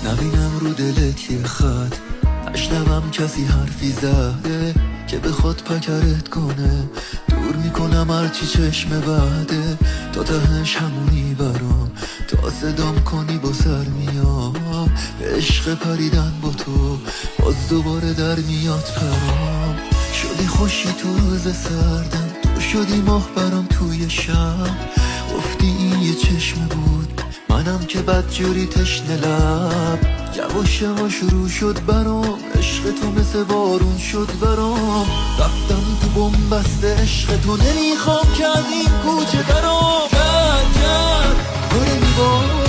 نبینم رو دلت یه خط، نشنوم کسی حرفی زده که بخواد پکرت کنه. دور میکنم هرچی چشم بعده، تا تهش همونی برام. تا صدام کنی با سر میام، به عشق پریدن با تو باز دوباره در میاد پرام. شدی خوشی تو روز سردم، تو شدی ماه برام توی شب. گفتی این یه چشم بود، منم که بدجوری تشنه لب. یواش یواش شروع شد برام، عشق تو مثل بارون شد برام. رفتم تو بن‌بست عشق تو، نمیخوام که از این کوچه برام. گرد گرد داره میبارم،